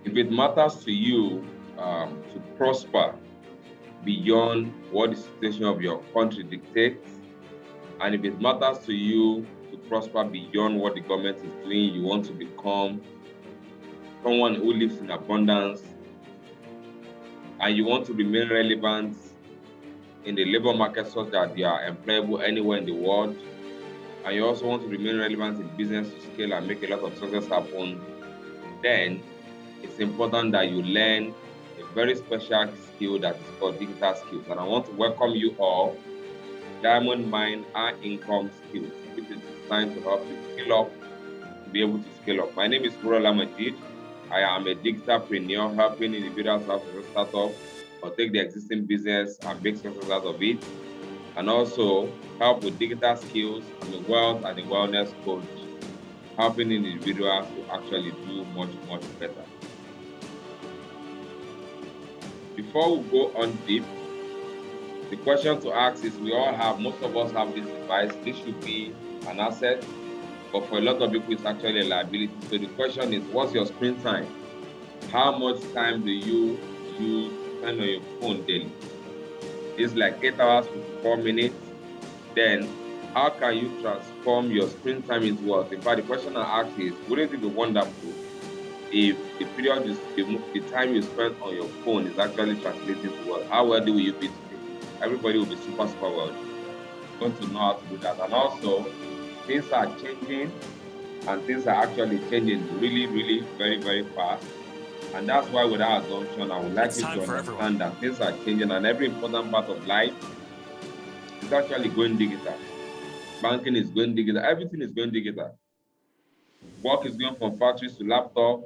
If it matters to you to prosper beyond what the situation of your country dictates, and if it matters to you to prosper beyond what the government is doing, you want to become someone who lives in abundance, and you want to remain relevant in the labor market such that you are employable anywhere in the world, and you also want to remain relevant in business to scale and make a lot of success happen, then it's important that you learn a very special skill that is called digital skills. And I want to welcome you all Diamond Mine and Income Skills, which is designed to help you scale up, to be able to scale up. My name is Murala Majid. I am a digitalpreneur helping individuals have a startup or take the existing business and make success out of it, and also help with digital skills. I'm a wealth and a wellness coach, helping individuals to actually do much, much better. Before we go on deep, the question to ask is, most of us have this device. This should be an asset, but for a lot of people, it's actually a liability. So the question is, what's your screen time? How much time do you spend on your phone daily? It's like 8 hours, 54 minutes. Then how can you transform your screen time into wealth? In fact, the question I ask is, wouldn't it be wonderful if the period is the time you spend on your phone is actually translated to wealth? How wealthy will you be today? Everybody will be super wealthy. You're going to know how to do that. And also, things are changing, and things are actually changing really, really very, very fast. And that's why, without assumption, I would like you to understand that things are changing, and every important part of life is actually going digital. Banking is going digital. Everything is going digital. Work is going from factories to laptop,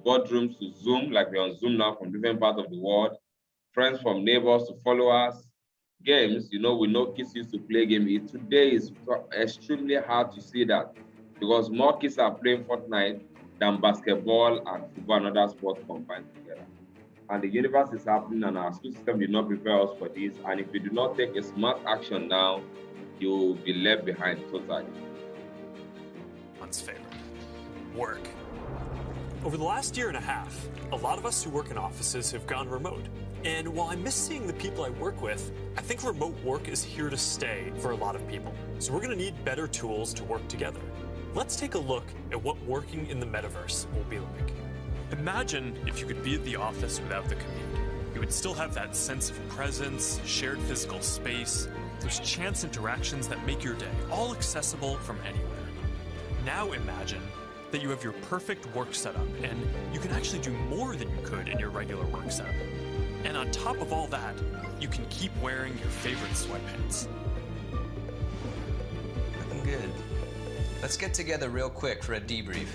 boardrooms to Zoom, like we're on Zoom now from different parts of the world, friends from neighbors to followers. Games, we know kids used to play games. Today is extremely hard to see that, because more kids are playing Fortnite than basketball and football and other sports combined together. And the universe is happening, and our school system did not prepare us for this. And if you do not take a smart action now, you will be left behind totally. One's favorite, work. Over the last year and a half, a lot of us who work in offices have gone remote. And while I miss seeing the people I work with, I think remote work is here to stay for a lot of people. So we're going to need better tools to work together. Let's take a look at what working in the metaverse will be like. Imagine if you could be at the office without the commute. You would still have that sense of presence, shared physical space, those chance interactions that make your day, all accessible from anywhere. Now imagine that you have your perfect work setup, and you can actually do more than you could in your regular work setup. And on top of all that, you can keep wearing your favorite sweatpants. Looking good. Let's get together real quick for a debrief.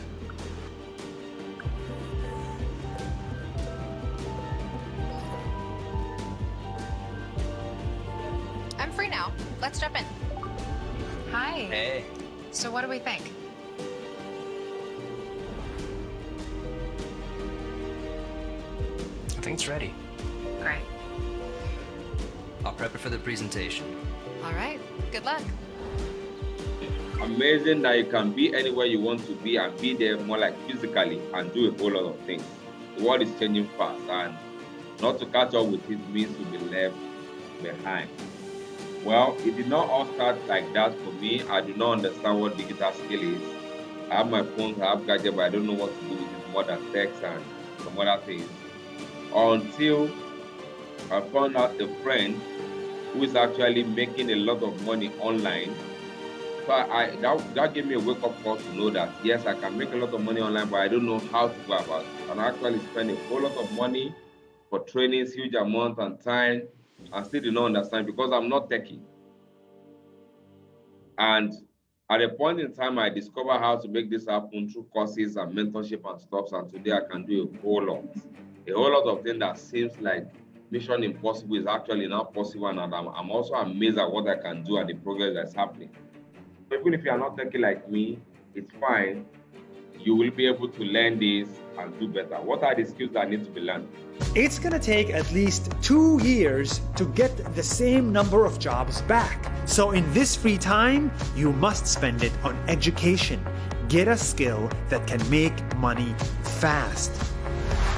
I'm free now. Let's jump in. Hi. Hey. So what do we think? I think it's ready. Great. I'll prep it for the presentation. All right. Good luck. Amazing that you can be anywhere you want to be and be there more like physically and do a whole lot of things. The world is changing fast, and not to catch up with it means to be left behind. Well, it did not all start like that for me. I do not understand what digital skill is. I have my phone, I have gadgets, but I don't know what to do with it more than text and some other things. Until I found out a friend who is actually making a lot of money online. So that gave me a wake-up call to know that, yes, I can make a lot of money online, but I don't know how to go about it. And I actually spend a whole lot of money for trainings, huge amount and time, and still do not understand because I'm not techie. And at a point in time, I discovered how to make this happen through courses and mentorship and stuff, and today I can do a whole lot of things that seems like mission impossible is actually not possible, and I'm also amazed at what I can do and the progress that's happening. So even if you are not techie like me, it's fine. You will be able to learn this and do better. What are the skills that need to be learned? It's going to take at least 2 years to get the same number of jobs back. So in this free time, you must spend it on education. Get a skill that can make money fast.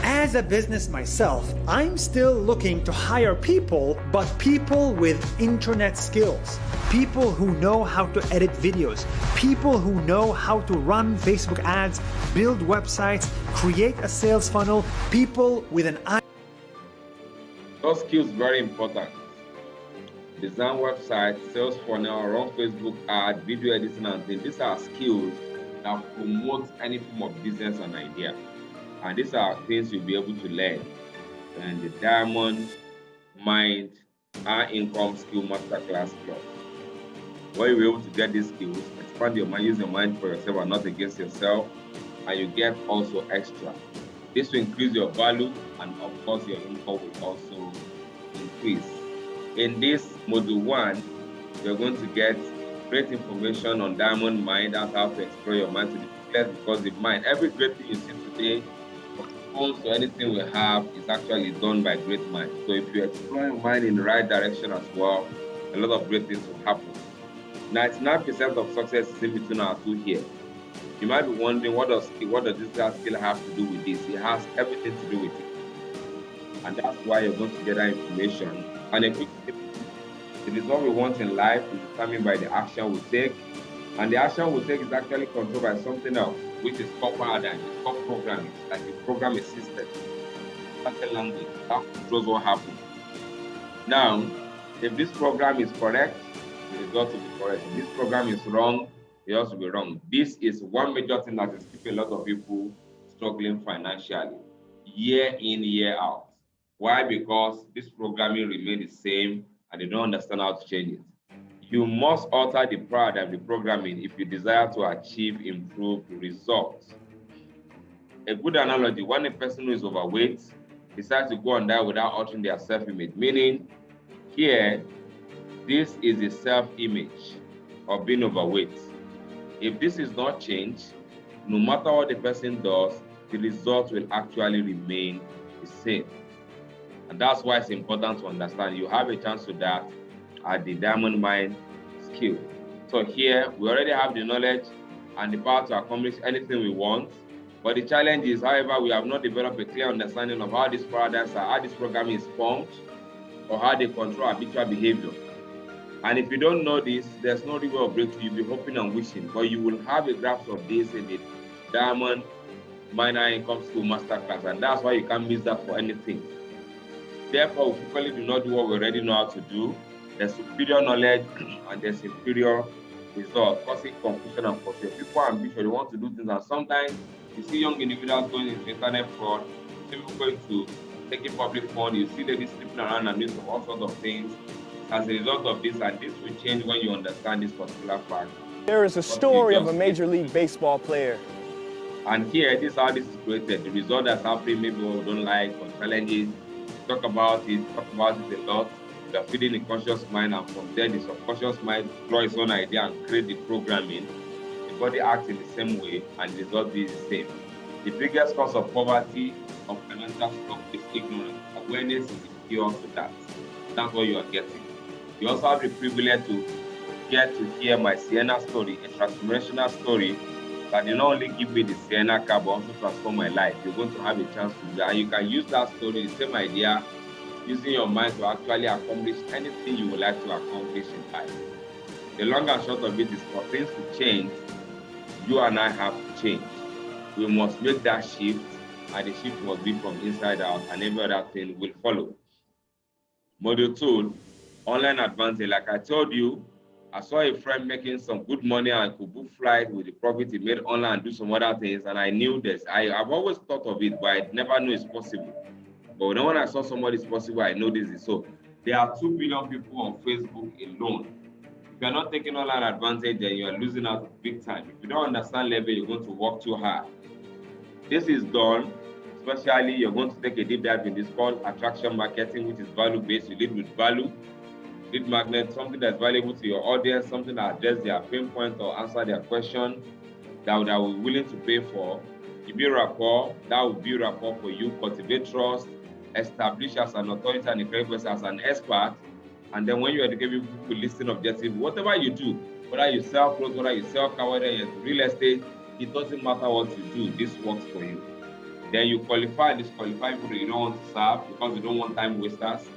As a business myself, I'm still looking to hire people, but people with internet skills. People who know how to edit videos, people who know how to run Facebook ads, build websites, create a sales funnel, people with an eye. Those skills very important. Design websites, sales funnel, run Facebook ads, video editing and things. These are skills that promote any form of business and idea. And these are things you'll be able to learn. And the Diamond Mind High Income Skill Masterclass Plus. Where you'll be able to get these skills, expand your mind, use your mind for yourself and not against yourself, and you get also extra. This will increase your value, and of course your income will also increase. In this module 1, you're going to get great information on Diamond Mind, that's how to explore your mind to the fullest, because the mind, every great thing you see today, from phones to anything we have, is actually done by great minds. So if you explore your mind in the right direction as well, a lot of great things will happen. 99% of success is in between our two here. You might be wondering, what does this skill have to do with this? It has everything to do with it. And that's why you're going to get that information. And a quick tip, the result we want in life is determined by the action we take. And the action we take is actually controlled by something else, which is called paradigm. It's called programming. Like you program a system. That's a language. That controls what happens. Now, if this program is correct, the result will be correct. If this program is wrong, it also be wrong. This is one major thing that is keeping a lot of people struggling financially, year in, year out. Why? Because this programming remains the same and they don't understand how to change it. You must alter the paradigm, the programming, if you desire to achieve improved results. A good analogy, when a person who is overweight decides to go on diet without altering their self-image, meaning here, this is the self-image of being overweight. If this is not changed, no matter what the person does, the result will actually remain the same. And that's why it's important to understand you have a chance to that at the Diamond Mind skill. So here, we already have the knowledge and the power to accomplish anything we want. But the challenge is, however, we have not developed a clear understanding of how these paradigms are, how this programming is formed, or how they control habitual behavior. And if you don't know this, there's no real breakthrough. You'll be hoping and wishing, but you will have a grasp of this in the Diamond Mind High Income Skill Masterclass, and that's why you can't miss that for anything. Therefore, we frequently do not do what we already know how to do. There's superior knowledge and there's inferior results, causing confusion and pursuit. People are ambitious, they want to do things, and sometimes you see young individuals going into internet fraud, you see people going to taking public fund, you see ladies sleeping around and doing all sorts of things. As a result of this, and this will change when you understand this particular fact. There is a story of a Major League Baseball player. And here, this is how this is created. The result that's happening, maybe we don't like, or challenges, talk about it a lot. We are feeding the conscious mind, and from there, the subconscious mind draw its own idea and create the programming. The body acts in the same way, and the result is the same. The biggest cause of poverty, of financial stuff, is ignorance. Awareness is the cure to that. That's what you are getting. You also have the privilege to get to hear my Sienna story, a transformational story that did not only give me the Sienna car, but also transform my life. You're going to have a chance to do that. And you can use that story, the same idea, using your mind to actually accomplish anything you would like to accomplish in life. The long and short of it is, for things to change, you and I have to change. We must make that shift, and the shift must be from inside out, and every other thing will follow. Module 2, online advantage. Like I told you, I saw a friend making some good money and could book flight with the profit he made online and do some other things, and I knew this. I've always thought of it, but I never knew it's possible. But when I saw somebody's possible, I know this is so. There are 2 billion people on Facebook alone. If you're not taking online advantage, then you're losing out big time. If you don't understand level, you're going to work too hard. This is done, especially you're going to take a deep dive in this called attraction marketing, which is value-based. You lead with value. Lead magnet, something that's valuable to your audience, something that addresses their pain point or answer their question that we're willing to pay for. You build rapport, that will build rapport for you, cultivate trust, establish as an authority and a credible person, as an expert. And then when you educate people listing objective, whatever you do, whether you sell clothes, whether you sell car, whether you're real estate, it doesn't matter what you do, this works for you. Then you qualify and disqualify people you don't want to serve because you don't want time wasters.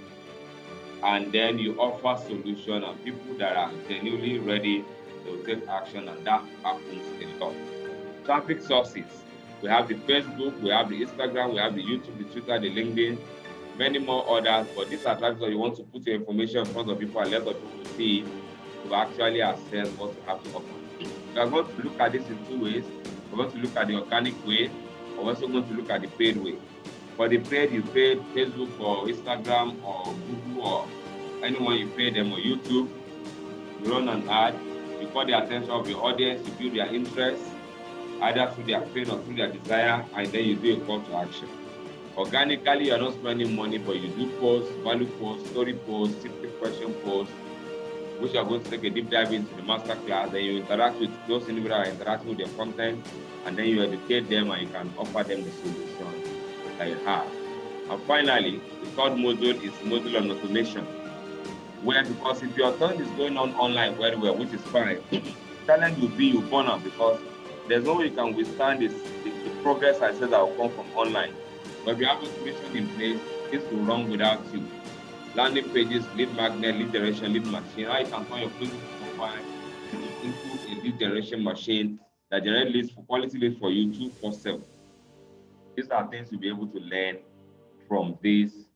And then you offer solution, and people that are genuinely ready, they will take action, and that happens a lot. Traffic sources. We have the Facebook, we have the Instagram, we have the YouTube, the Twitter, the LinkedIn, many more others. But these are traffic sources you want to put your information in front of people and let the people see to actually assess what you have to offer. We are going to look at this in two ways. We're going to look at the organic way. We're also going to look at the paid way. For the paid, you paid Facebook or Instagram or Google or anyone you pay them, or YouTube. You run an ad, you call the attention of your audience, you build their interest, either through their pain or through their desire, and then you do a call to action. Organically, you're not spending money, but you do posts, value posts, story posts, simple question posts, which you are going to take a deep dive into the masterclass. Then you interact with those individuals that are interacting with your content, and then you educate them and you can offer them the solution that you have. And finally, the third module is module on automation, where, because if your turn is going on online very well, which is fine, challenge will be you burn out, because there's no way you can withstand the progress I said that will come from online. But if you have automation in place, this will run without you. Landing pages, lead magnet, lead generation, lead machine. How you can turn your Facebook profile into a lead generation machine that generates leads for quality leads for you 24/7. These are things you'll be able to learn from this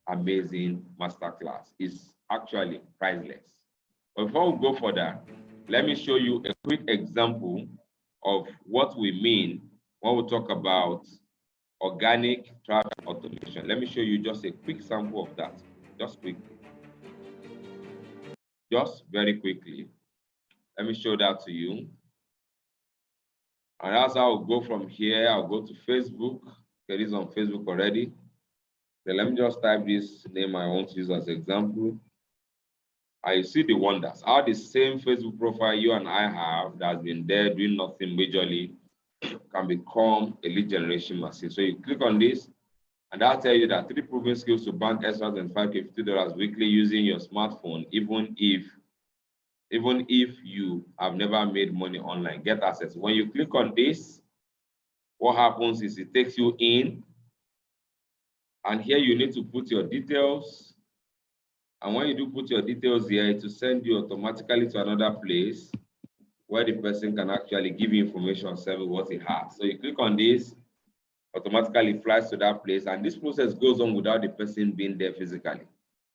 amazing masterclass. It's actually priceless. But before we go further, let me show you a quick example of what we mean when we talk about organic traffic automation. Let me show you just a quick sample of that. Just quickly. Just very quickly. Let me show that to you. And that's how I'll go from here. I'll go to Facebook. It is on Facebook already. Then let me just type this name I want to use as example. I see the wonders. How the same Facebook profile you and I have that has been there doing nothing majorly can become a lead generation machine. So you click on this, and that'll tell you that 3 proven skills to bank extra than $50 weekly using your smartphone, even if you have never made money online. Get access. When you click on this, what happens is it takes you in, and here you need to put your details. And when you do put your details here, it will send you automatically to another place where the person can actually give you information on service what he has. So you click on this, automatically flies to that place, and this process goes on without the person being there physically.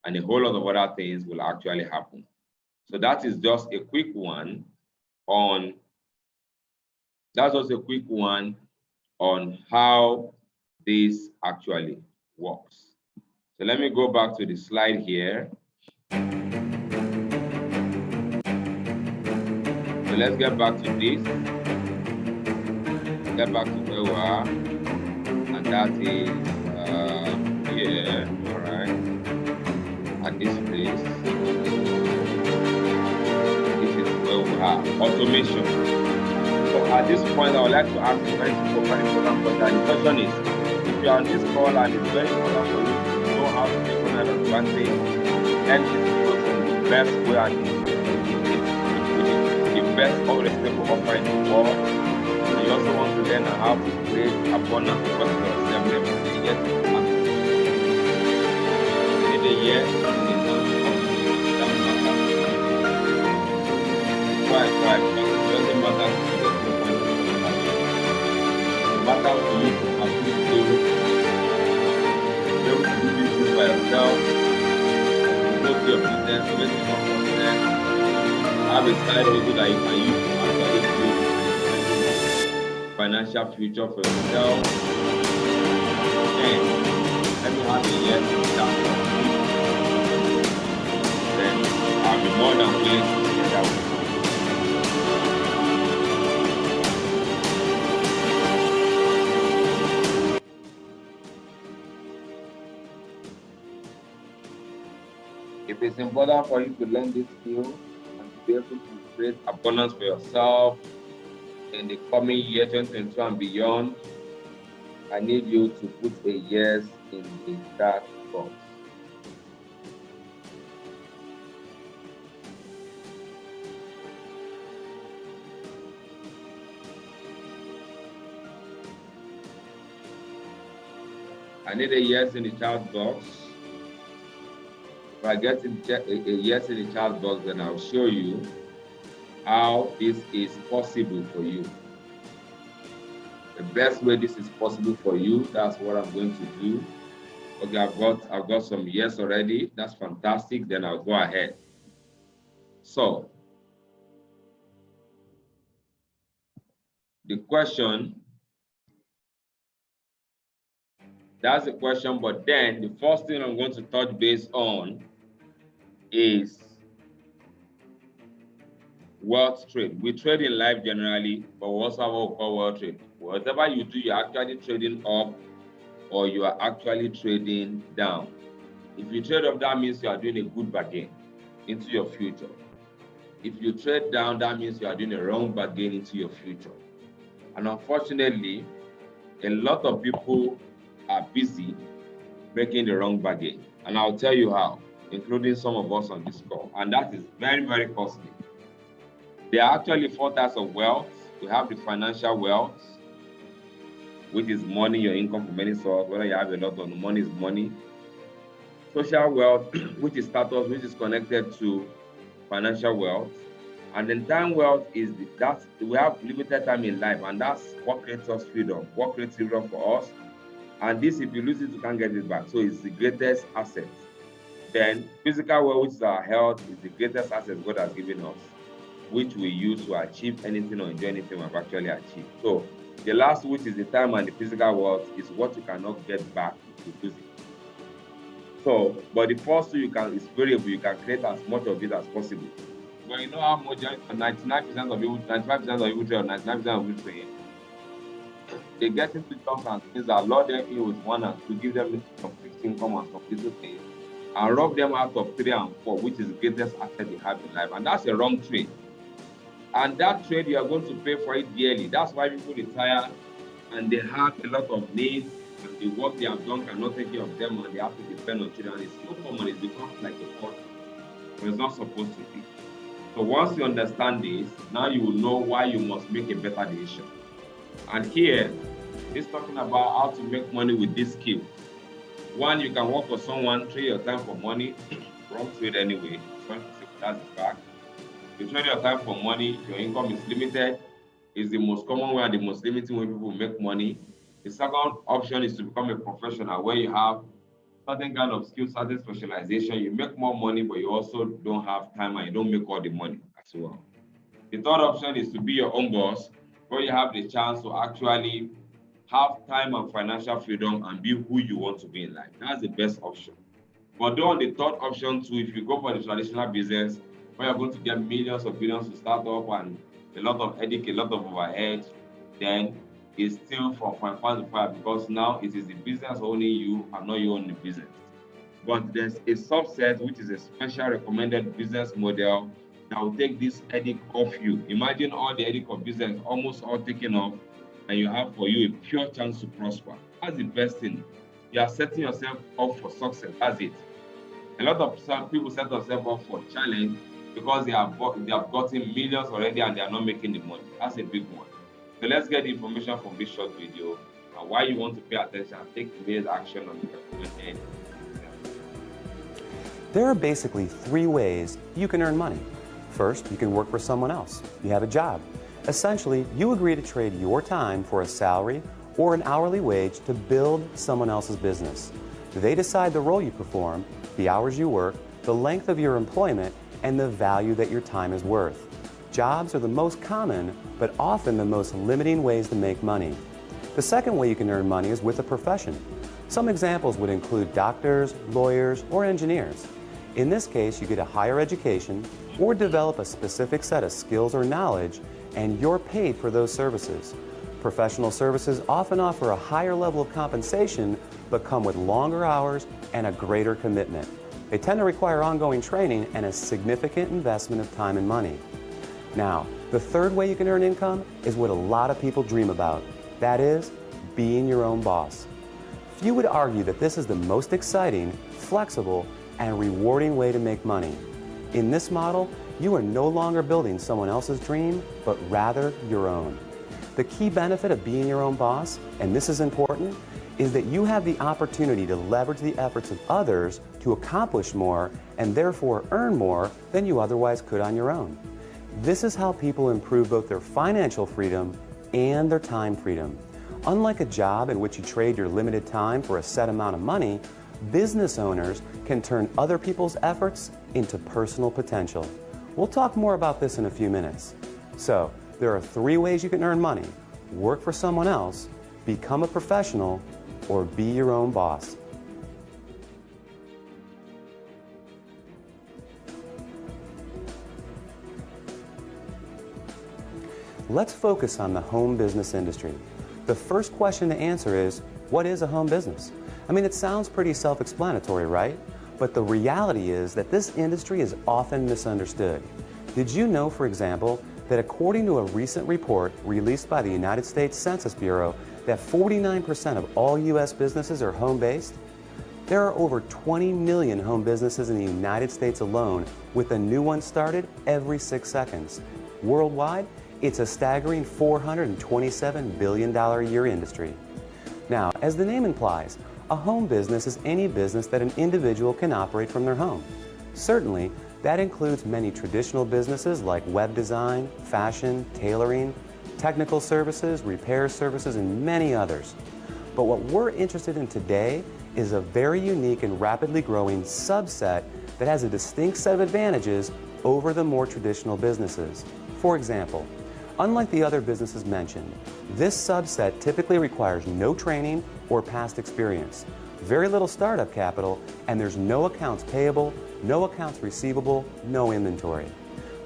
And a whole lot of other things will actually happen. So that is just a quick one on how this actually works. So let me go back to the slide here. So let's get back to this. Get back to where we are. And that is here, all right, at this place. This is where we are, automation. So at this point, I would like to ask a very important question. The question is, if you are on this call and it's very important for you to know how to take on advantage, and this is the best way and the best always offer in the world. And you also want to learn how to create abundance because you are everything yet to happen. In the year, Right, because it doesn't matter to you. It matters to you to have this skill, be able to do this thing by yourself, go to your business, make it more content, have a side hustle that you can use to actually build financial future for yourself. And let me have a yes to that. Then I'll be more than willing to see that with you. If it's important for you to learn this skill and to be able to create abundance for yourself in the coming year 2022 and beyond, I need you to put a yes in the chat box. I need a yes in the chat box. If I get a yes in the chat box, then I'll show you how this is possible for you. The best way this is possible for you, that's what I'm going to do. Okay, I've got some yes already. That's fantastic. Then I'll go ahead. So the question, that's the question, but then the first thing I'm going to touch base on is wealth trade. We trade in life generally, but we also have what we call wealth trade. Whatever you do, you're actually trading up or you are actually trading down. If you trade up, that means you are doing a good bargain into your future. If you trade down, that means you are doing a wrong bargain into your future. And unfortunately, a lot of people are busy making the wrong bargain. And I'll tell you how, including some of us on this call. And that is very, very costly. There are actually 4 types of wealth. We have the financial wealth, which is money, your income from any source, whether you have a lot or no, money is money. Social wealth, which is status, which is connected to financial wealth. And then time wealth is we have limited time in life, and that's what creates us freedom. What creates freedom for us? And this, if you lose it, you can't get it back. So it's the greatest asset. Then physical wealth, which is our health, is the greatest asset God has given us, which we use to achieve anything or enjoy anything we've actually achieved. So the last, which is the time and the physical wealth, is what you cannot get back if you lose it. So, but the first two is variable. You can create as much of it as possible. But you know how much 99% of people, 95% of people trade, or 99% of people trade, they get into jobs and things that load them in with 1 and 2, give them some fixed income and some little things, and rob them out of 3 and 4, which is the greatest asset they have in life. And that's a wrong trade. And that trade, you are going to pay for it dearly. That's why people retire and they have a lot of needs, and the work they have done cannot take care of them, and they have to depend on children. It's so common, it becomes like a culture, but it's not supposed to be. So once you understand this, now you will know why you must make a better decision. And here, it's talking about how to make money with these skills. 1, you can work for someone, trade your time for money, wrong trade anyway, that's the fact. You trade your time for money, your income is limited. It's the most common way and the most limiting way people make money. The second option is to become a professional, where you have certain kind of skill, certain specialization. You make more money, but you also don't have time and you don't make all the money as well. The third option is to be your own boss, where you have the chance to actually have time and financial freedom and be who you want to be in life. That's the best option. But though on the third option too, if you go for the traditional business, where you're going to get millions or billions to start up and a lot of headache, a lot of overhead, then it's still from fire to fire, because now it is the business owning you and not you owning the business. But there's a subset, which is a special recommended business model that will take this headache off you. Imagine all the headache of business almost all taken off, and you have for you a pure chance to prosper. That's the best thing. You are setting yourself up for success. That's it. A lot of people set themselves up for challenge because they have gotten millions already and they are not making the money. That's a big one. So let's get the information from this short video and why you want to pay attention and take today's action on the recommended. There are basically 3 ways you can earn money. First, you can work for someone else. You have a job. Essentially, you agree to trade your time for a salary or an hourly wage to build someone else's business. They decide the role you perform, the hours you work, the length of your employment, and the value that your time is worth. Jobs are the most common, but often the most limiting ways to make money. The second way you can earn money is with a profession. Some examples would include doctors, lawyers, or engineers. In this case, you get a higher education or develop a specific set of skills or knowledge, and you're paid for those services. Professional services often offer a higher level of compensation, but come with longer hours and a greater commitment. They tend to require ongoing training and a significant investment of time and money. Now, the third way you can earn income is what a lot of people dream about. That is, being your own boss. Few would argue that this is the most exciting, flexible, and rewarding way to make money. In this model, you are no longer building someone else's dream, but rather your own. The key benefit of being your own boss, and this is important, is that you have the opportunity to leverage the efforts of others to accomplish more and therefore earn more than you otherwise could on your own. This is how people improve both their financial freedom and their time freedom. Unlike a job in which you trade your limited time for a set amount of money, business owners can turn other people's efforts into personal potential. We'll talk more about this in a few minutes. So, there are 3 ways you can earn money: work for someone else, become a professional, or be your own boss. Let's focus on the home business industry. The first question to answer is, what is a home business? I mean, it sounds pretty self-explanatory, right? But the reality is that this industry is often misunderstood. Did you know, for example, that according to a recent report released by the United States Census Bureau, that 49% of all U.S. businesses are home-based? There are over 20 million home businesses in the United States alone, with a new one started every 6 seconds. Worldwide, it's a staggering $427 billion a year industry. Now, as the name implies, a home business is any business that an individual can operate from their home. Certainly, that includes many traditional businesses like web design, fashion, tailoring, technical services, repair services, and many others. But what we're interested in today is a very unique and rapidly growing subset that has a distinct set of advantages over the more traditional businesses. For example, unlike the other businesses mentioned, this subset typically requires no training or past experience, very little startup capital, and there's no accounts payable, no accounts receivable, no inventory.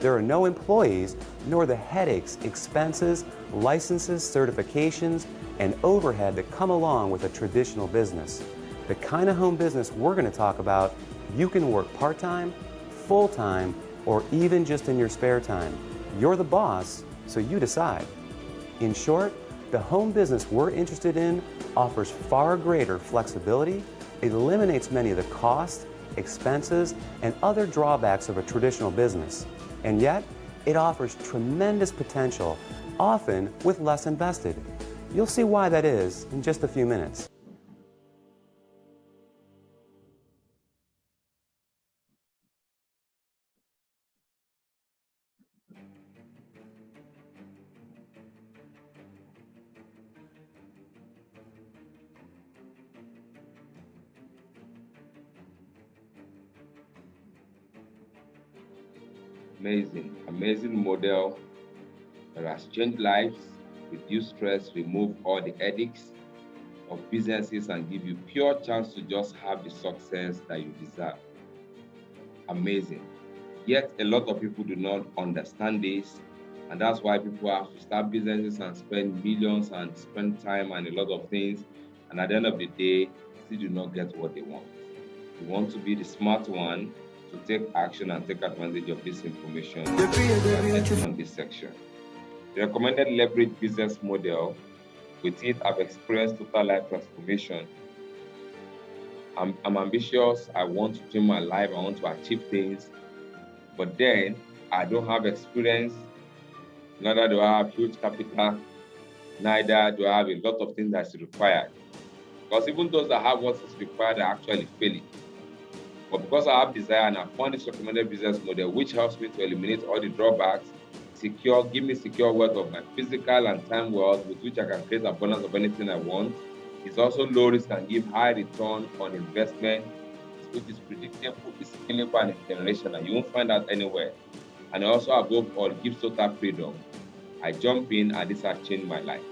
There are no employees, nor the headaches, expenses, licenses, certifications, and overhead that come along with a traditional business. The kind of home business we're going to talk about, you can work part-time, full-time, or even just in your spare time. You're the boss, so you decide. In short, the home business we're interested in offers far greater flexibility, eliminates many of the costs, expenses, and other drawbacks of a traditional business. And yet, it offers tremendous potential, often with less invested. You'll see why that is in just a few minutes. Amazing model that has changed lives, reduced stress, remove all the headaches of businesses, and give you pure chance to just have the success that you deserve. Amazing. Yet a lot of people do not understand this, and that's why people have to start businesses and spend millions and spend time and a lot of things, and at the end of the day, still do not get what they want. You want to be the smart one to take action and take advantage of this information on this section. The recommended leverage business model, with it, I've experienced total life transformation. I'm ambitious, I want to change my life, I want to achieve things, but then I don't have experience, neither do I have huge capital, neither do I have a lot of things that's required. Because even those that have what is required are actually failing. But because I have desire and I found this recommended business model, which helps me to eliminate all the drawbacks, give me secure wealth of my physical and time wealth, with which I can create abundance of anything I want. It's also low risk and give high return on investment, which is predictable, is scalable, and generational. You won't find that anywhere. And also, above all, gives total freedom. I jump in, and this has changed my life.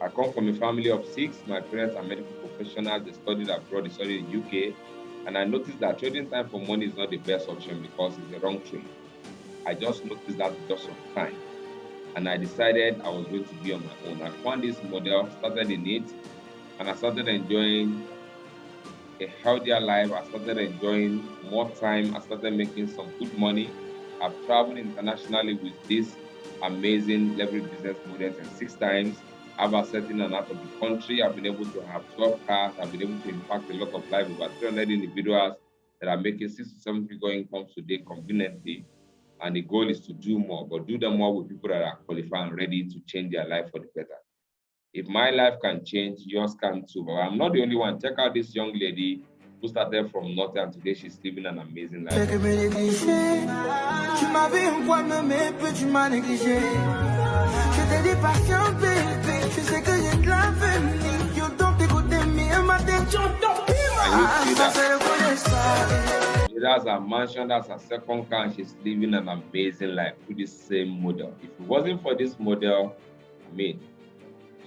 I come from a family of 6. My parents are medical professionals. They studied abroad, they studied in UK. And I noticed that trading time for money is not the best option because it's the wrong trade. I just noticed that just of time. And I decided I was going to be on my own. I found this model, started in it, and I started enjoying a healthier life. I started enjoying more time. I started making some good money. I've traveled internationally with this amazing leverage business model 6 times. I've asset in and out of the country. I've been able to have 12 cars. I've been able to impact a lot of lives, over 300 individuals that are making 6 to 7 figure incomes today conveniently. And the goal is to do more, but do them more with people that are qualified and ready to change their life for the better. If my life can change, yours can too. But I'm not the only one. Check out this young lady who started from nothing and today she's living an amazing life. Can you see that? That's her mansion, that's her second car, and she's living an amazing life through this same model. If it wasn't for this model, I mean,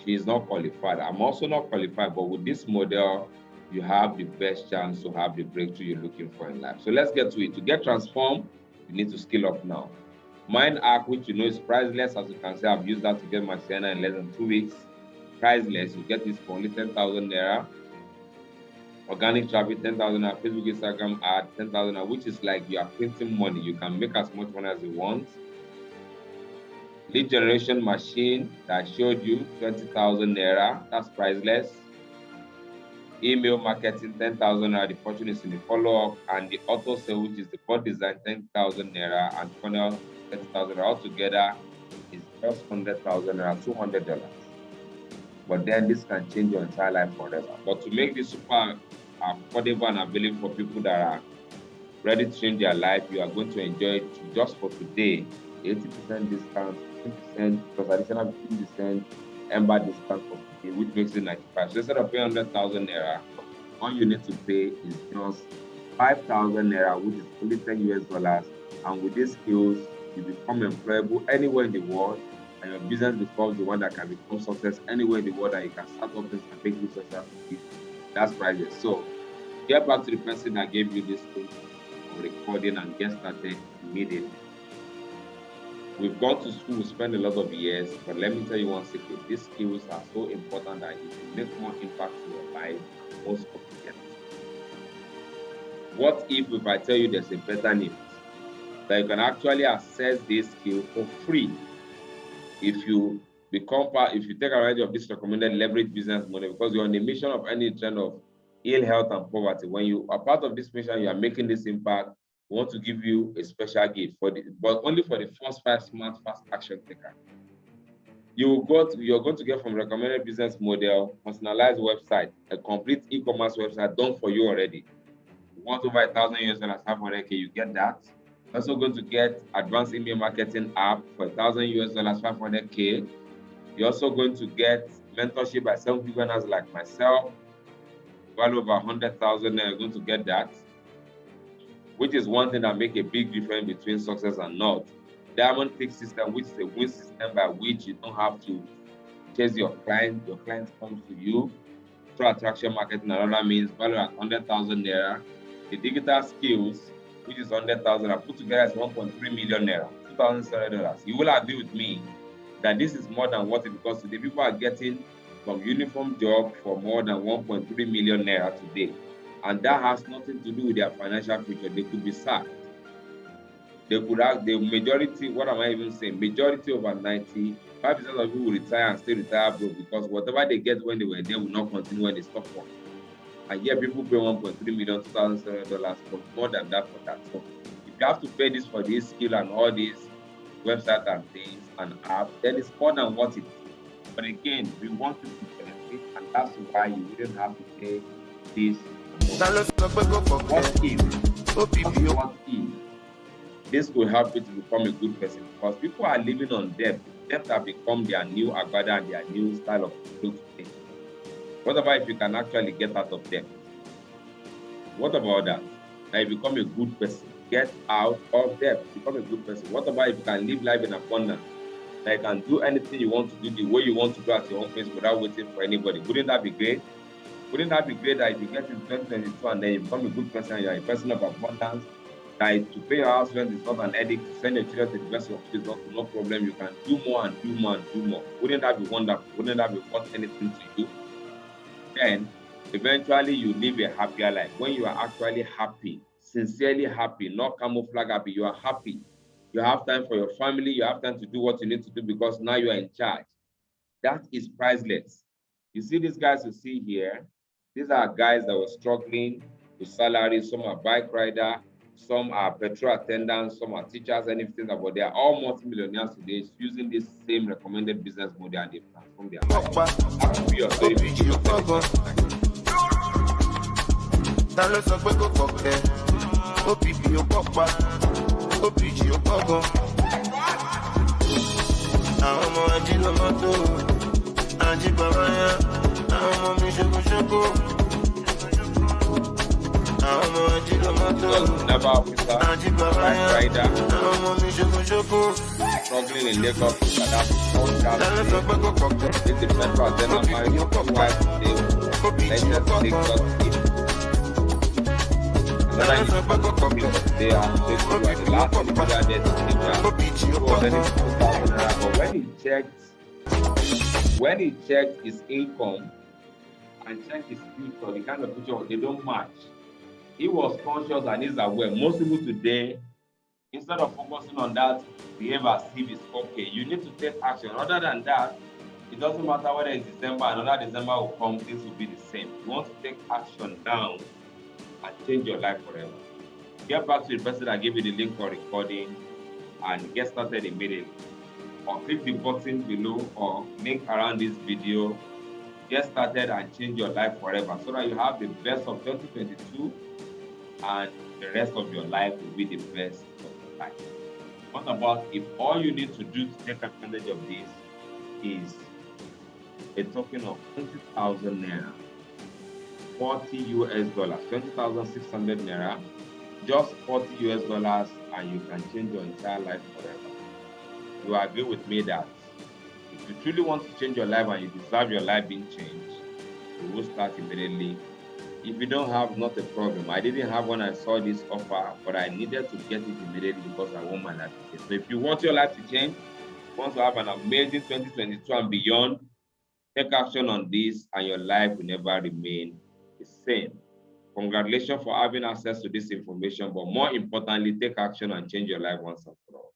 she is not qualified. I'm also not qualified, but with this model, you have the best chance to have the breakthrough you're looking for in life. So let's get to it. To get transformed, you need to skill up now. Mind Arc, which you know is priceless, as you can see, I've used that to get my Sienna in less than 2 weeks. Priceless, you get this for only 10,000 naira. Organic traffic, 10,000 naira. Facebook, Instagram ad, 10,000 naira, which is like you are printing money. You can make as much money as you want. Lead generation machine that I showed you, 20,000 naira. That's priceless. Email marketing, 10,000 naira. The fortune is in the follow-up. And the auto sale, which is the board design, 10,000 naira. And funnel, 30,000 naira. Altogether is just 100,000 naira, $200. But then this can change your entire life forever. But to make this super affordable and available for people that are ready to change their life, you are going to enjoy it just for today. 80% discount, 15% plus additional 15% Ember discount for today, which makes it 95. So instead of paying 100,000 naira, all you need to pay is just 5,000 naira, which is only $10 US. And with these skills, you become employable anywhere in the world, and your business becomes the one that can become success anywhere in the world, that you can start up and make you successful. That's priceless. So get back to the person that gave you this thing for recording and get started immediately. We've gone to school, we spend a lot of years, but let me tell you one secret. These skills are so important that it will make more impact in your life most of the time. What if I tell you there's a better news? That you can actually access this skill for free. If you become if you take advantage of this recommended leverage business model, because you're on a mission of any trend of ill health and poverty. When you are part of this mission, you are making this impact. We want to give you a special gift but only for the first 5 smart fast action taker. You're going to get from recommended business model, personalized website, a complete e-commerce website done for you already. You want over $1,000 US, $500K, you get that. Also going to get advanced email marketing app for $1,000 US, $500K. You're also going to get mentorship by self-beginners like myself, well over 100,000. You're going to get that, which is one thing that makes a big difference between success and not. Diamond Click system, which is a win system by which you don't have to chase your client. Your client comes to you through attraction marketing. Another means value at 100,000 naira. The digital skills, which is 100,000, I put together as 1.3 million naira, $2,700. You will agree with me that this is more than what it costs today. People are getting from uniform job for more than 1.3 million naira today. And that has nothing to do with their financial future. They could be sacked. They could have the majority, what am I even saying? Majority over 95% of people will retire and stay retired broke, because whatever they get when they were there will not continue when they stop working. And yet people pay 1.3 million, $2,700 for more than that for that. So if you have to pay this for this skill and all these websites and things and apps, then it's more than what it is. But again, we want you to benefit, and that's why you wouldn't have to pay this. What if this will help you to become a good person? Because people are living on debt. Debt have become their new agbada and their new style of clothes. What about if you can actually get out of debt? What about that? Now you become a good person. Get out of debt. Become a good person. What about if you can live life in abundance? That you can do anything you want to do the way you want to do at your own pace without waiting for anybody. Wouldn't that be great? Wouldn't that be great that if you get in 2022 and then you become a good person, you're a person of abundance, that to pay your house rent is not an headache, to send your children to the best of schools is not no problem, you can do more and do more and do more. Wouldn't that be wonderful? Wouldn't that be worth anything to you? Then eventually you live a happier life. When you are actually happy, sincerely happy, not camouflage happy, you are happy. You have time for your family, you have time to do what you need to do because now you are in charge. That is priceless. You see these guys you see here, these are guys that were struggling with salary. Some are bike rider, some are petrol attendants, some are teachers, anything, but they are all multimillionaires today using this same recommended business model and they've transformed their life. That could be your story. Never officer, bike rider, struggling in Lagos, that's all that. It's the petrol attendant married to wife today, latest Lagos kid. Another they are the last one they did, but when he checked his income and checked his future, the kind of future they don't match. He was conscious and is aware. Most people today, instead of focusing on that, behave as if it's okay. You need to take action. Other than that, it doesn't matter whether it's December, another December will come, things will be the same. You want to take action now and change your life forever. Get back to the person that gave you the link for recording and get started immediately. Or click the button below or link around this video. Get started and change your life forever so that you have the best of 2022 and the rest of your life will be the best of your life. What about if all you need to do to take advantage of this is a token of 20,000 naira, 40 US dollars, 20,600 naira, just 40 US dollars, and you can change your entire life forever. You agree with me that if you truly want to change your life and you deserve your life being changed, you will start immediately. If you don't have, not a problem. I didn't have when I saw this offer, but I needed to get it immediately because I want my life to change. So if you want your life to change, want to have an amazing 2022 and beyond, take action on this and your life will never remain the same. Congratulations for having access to this information, but more importantly, take action and change your life once and for all.